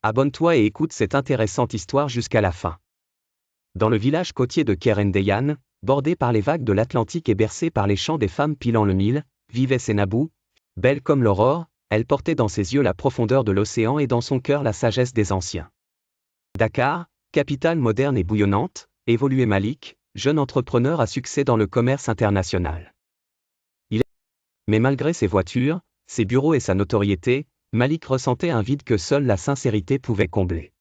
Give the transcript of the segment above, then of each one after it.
Abonne-toi et écoute cette intéressante histoire jusqu'à la fin. Dans le village côtier de Kerendeyan, bordé par les vagues de l'Atlantique et bercé par les chants des femmes pilant le Nil, vivait Sénabou. Belle comme l'aurore, elle portait dans ses yeux la profondeur de l'océan et dans son cœur la sagesse des anciens. Dakar, capitale moderne et bouillonnante, évoluait Malik, jeune entrepreneur à succès dans le commerce international. Mais malgré ses voitures, ses bureaux et sa notoriété, Malik ressentait un vide que seule la sincérité pouvait combler.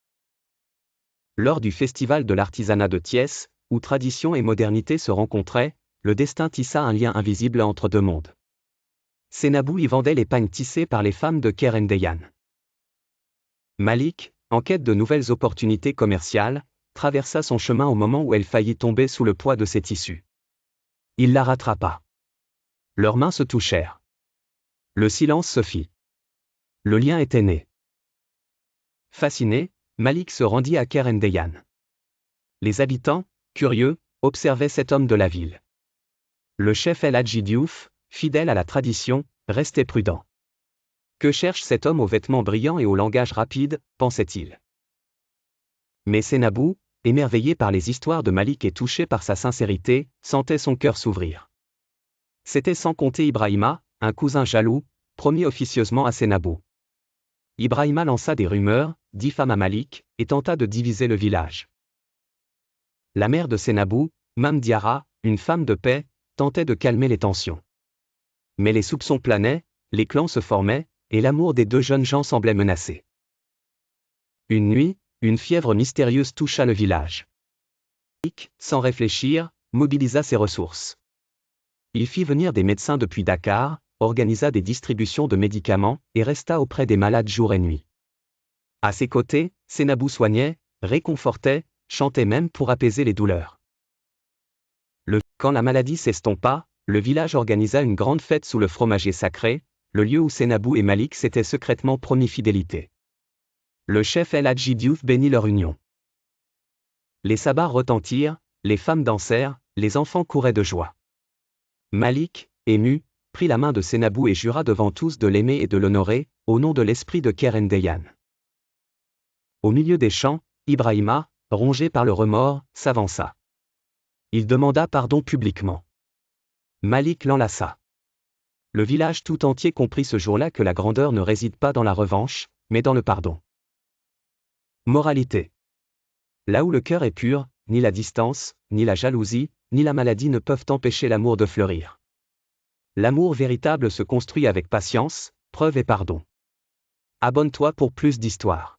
Lors du festival de l'artisanat de Thiès, où tradition et modernité se rencontraient, le destin tissa un lien invisible entre deux mondes. Sénabou y vendait les pagnes tissées par les femmes de Kerendeyan. Malik, en quête de nouvelles opportunités commerciales, traversa son chemin au moment où elle faillit tomber sous le poids de ses tissus. Il la rattrapa. Leurs mains se touchèrent. Le silence se fit. Le lien était né. Fasciné, Malik se rendit à Kerendeyan. Les habitants, curieux, observaient cet homme de la ville. Le chef El Hadji Diouf, fidèle à la tradition, restait prudent. Que cherche cet homme aux vêtements brillants et au langage rapide, pensait-il. Mais Sénabou, émerveillé par les histoires de Malik et touché par sa sincérité, sentait son cœur s'ouvrir. C'était sans compter Ibrahima, un cousin jaloux, promis officieusement à Sénabou. Ibrahima lança des rumeurs, diffama Malik, et tenta de diviser le village. La mère de Sénabou, Mame Diarra, une femme de paix, tentait de calmer les tensions. Mais les soupçons planaient, les clans se formaient, et l'amour des deux jeunes gens semblait menacé. Une nuit, une fièvre mystérieuse toucha le village. Malik, sans réfléchir, mobilisa ses ressources. Il fit venir des médecins depuis Dakar, organisa des distributions de médicaments, et resta auprès des malades jour et nuit. À ses côtés, Sénabou soignait, réconfortait, chantait même pour apaiser les douleurs. Quand la maladie s'estompa, le village organisa une grande fête sous le fromager sacré, le lieu où Sénabou et Malik s'étaient secrètement promis fidélité. Le chef El Hadji Diouf bénit leur union. Les sabbats retentirent, les femmes dansèrent, les enfants couraient de joie. Malik, ému, prit la main de Sénabou et jura devant tous de l'aimer et de l'honorer, au nom de l'esprit de Kerendeyan. Au milieu des chants, Ibrahima, rongé par le remords, s'avança. Il demanda pardon publiquement. Malik l'enlaça. Le village tout entier comprit ce jour-là que la grandeur ne réside pas dans la revanche, mais dans le pardon. Moralité. Là où le cœur est pur, ni la distance, ni la jalousie, ni la maladie ne peuvent empêcher l'amour de fleurir. L'amour véritable se construit avec patience, preuve et pardon. Abonne-toi pour plus d'histoires.